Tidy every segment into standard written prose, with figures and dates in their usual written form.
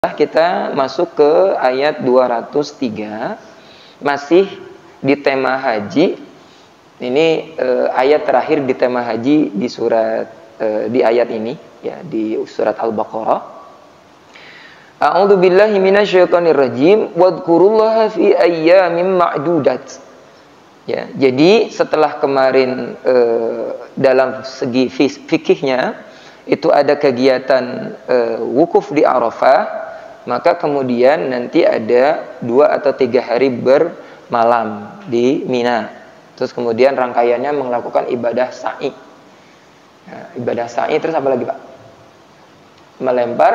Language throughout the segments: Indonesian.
Kita masuk ke ayat 203, masih di tema haji. Ini ayat terakhir di tema haji di surat di ayat ini, ya, di surat Al-Baqarah. A'udzu billahi minasyaitonir rajim. Wadhkurullaha fi ayyamin ma'dudat. Ya, jadi setelah kemarin dalam segi fikihnya itu ada kegiatan wukuf di Arafah, maka kemudian nanti ada 2 atau 3 hari bermalam di Mina. Terus kemudian rangkaiannya melakukan ibadah sa'i. Nah, ibadah sa'i terus apa lagi, Pak? Melempar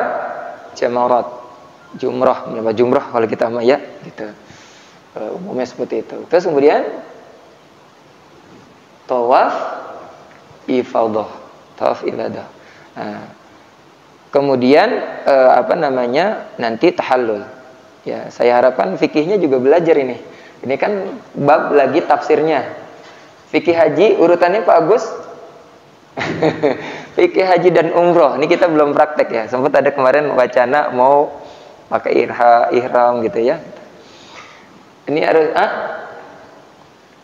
jamarat, jumrah kalau kita mah, ya, gitu. Umumnya seperti itu. Terus kemudian tawaf ifadah, tawaf ibadah. Nah, kemudian nanti tahallul. Ya, saya harapkan fikihnya juga belajar ini. Ini kan bab lagi tafsirnya. Fikih haji urutannya Pak Agus. Fikih haji dan umroh. Ini kita belum praktek, ya. Sempat ada kemarin wacana mau pakai ihram gitu, ya. Ini harus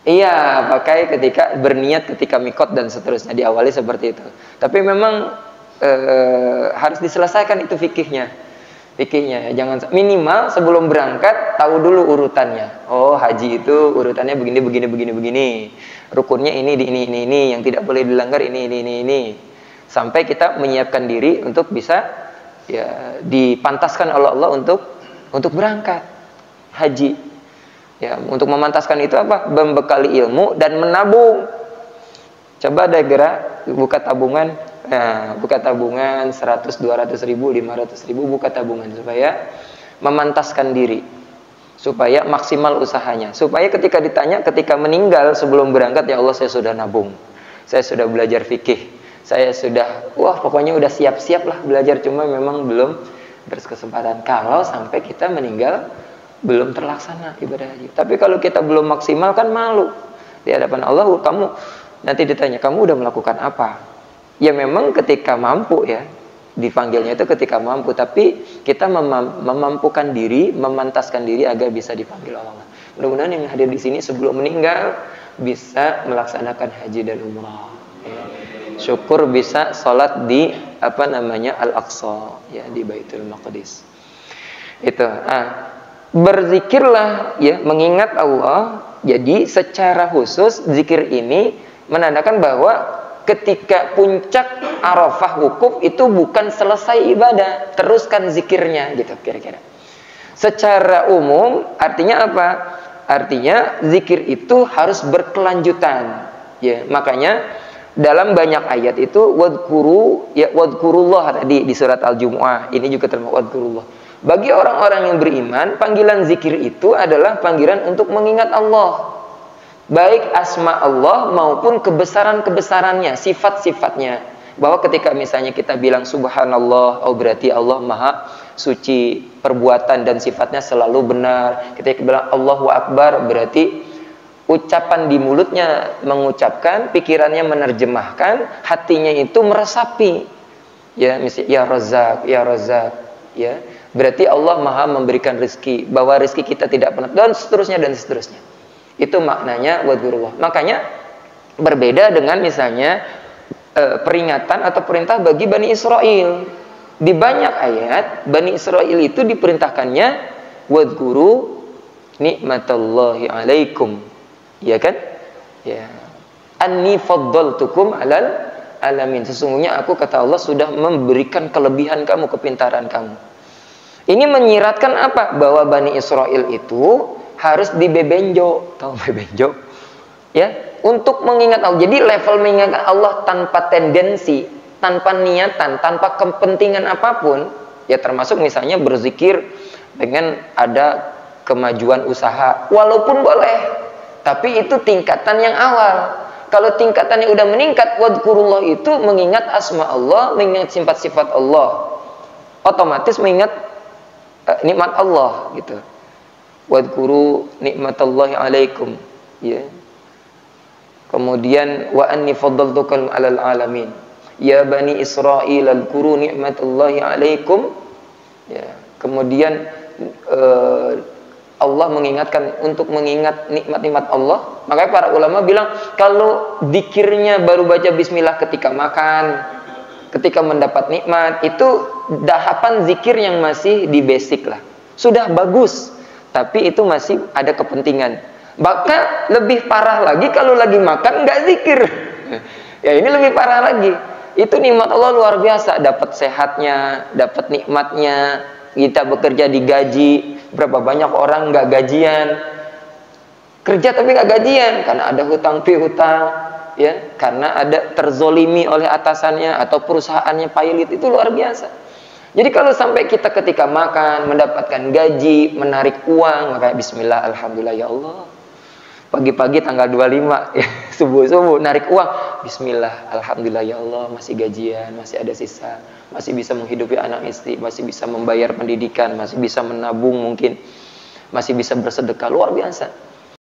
iya, pakai ketika berniat ketika mikot dan seterusnya, diawali seperti itu. Tapi memang harus diselesaikan itu fikihnya, jangan minimal sebelum berangkat tahu dulu urutannya. Oh, haji itu urutannya begini, rukunnya ini, yang tidak boleh dilanggar ini, sampai kita menyiapkan diri untuk bisa, ya, dipantaskan oleh Allah untuk berangkat haji. Ya, untuk memantaskan itu apa? Membekali ilmu dan menabung. Coba ada gerak buka tabungan. Nah, buka tabungan 100, 200 ribu, 500 ribu, buka tabungan supaya memantaskan diri, supaya maksimal usahanya, supaya ketika ditanya, ketika meninggal sebelum berangkat, ya Allah, saya sudah nabung, saya sudah belajar fikih, saya sudah, pokoknya udah siap-siap lah belajar, cuma memang belum berkesempatan. Kalau sampai kita meninggal belum terlaksana ibadah haji. Tapi kalau kita belum maksimal, kan malu di hadapan Allah. Kamu nanti ditanya, kamu udah melakukan apa? Ya memang ketika mampu, ya, dipanggilnya itu ketika mampu, tapi kita memampukan diri, memantaskan diri agar bisa dipanggil Allah. Mudah-mudahan yang hadir di sini sebelum meninggal bisa melaksanakan haji dan umrah, ya. Syukur bisa sholat di Al-Aqsa, ya, di Baitul Maqdis. Itu. Berzikirlah, ya, mengingat Allah. Jadi secara khusus zikir ini menandakan bahwa ketika puncak Arafah wukuf itu bukan selesai ibadah, teruskan zikirnya, gitu kira-kira. Secara umum artinya apa? Artinya zikir itu harus berkelanjutan, ya. Makanya dalam banyak ayat itu wadhkurullah tadi di surat Al-Jumu'ah, ini juga termasuk wadhkurullah. Bagi orang-orang yang beriman, panggilan zikir itu adalah panggilan untuk mengingat Allah, baik asma Allah maupun kebesaran-kebesarannya, sifat-sifatnya. Bahwa ketika misalnya kita bilang subhanallah, oh berarti Allah maha suci, perbuatan dan sifatnya selalu benar. Ketika kita bilang Allahu Akbar, berarti ucapan di mulutnya mengucapkan, pikirannya menerjemahkan, hatinya itu meresapi. Ya, misalnya ya Razzaq, ya. Berarti Allah maha memberikan rezeki, bahwa rezeki kita tidak pernah, dan seterusnya dan seterusnya. Itu maknanya wadhkurullah. Makanya berbeda dengan misalnya peringatan atau perintah bagi Bani Israel. Di banyak ayat Bani Israel itu diperintahkannya wadhkuru nikmatallahi alaikum, ya kan? Ya. Anni faddaltukum alal alamin. Sesungguhnya aku, kata Allah, sudah memberikan kelebihan kamu, kepintaran kamu. Ini menyiratkan apa? Bahwa Bani Israel itu harus dibebenjo, tahu bebenjo? Ya, untuk mengingat Allah. Jadi level mengingat Allah tanpa tendensi, tanpa niatan, tanpa kepentingan apapun, ya, termasuk misalnya berzikir dengan ada kemajuan usaha, walaupun boleh, tapi itu tingkatan yang awal. Kalau tingkatannya udah meningkat, wadhkurullah itu mengingat asma Allah, mengingat sifat-sifat Allah, otomatis mengingat nikmat Allah, gitu. Wadhkuru nikmatallahi alaikum, ya. Kemudian wa anni faddaltukum alal alamin. Ya Bani Israil, adhkuru nikmatallahi alaikum. Ya. kemudian Allah mengingatkan untuk mengingat nikmat-nikmat Allah. Makanya para ulama bilang kalau zikirnya baru baca bismillah ketika makan, ketika mendapat nikmat, itu dahapan zikir yang masih di basic lah. Sudah bagus, tapi itu masih ada kepentingan. Bahkan lebih parah lagi kalau lagi makan nggak zikir. Ya ini lebih parah lagi. Itu nikmat Allah luar biasa, dapat sehatnya, dapat nikmatnya. Kita bekerja digaji, berapa banyak orang nggak gajian, kerja tapi nggak gajian karena ada hutang piutang, ya, karena ada terzolimi oleh atasannya atau perusahaannya pailit, itu luar biasa. Jadi kalau sampai kita ketika makan mendapatkan gaji, menarik uang, maka bismillah, alhamdulillah ya Allah. Pagi-pagi tanggal 25 ya, subuh-subuh narik uang, bismillah, alhamdulillah ya Allah, masih gajian, masih ada sisa, masih bisa menghidupi anak istri, masih bisa membayar pendidikan, masih bisa menabung mungkin, masih bisa bersedekah, luar biasa.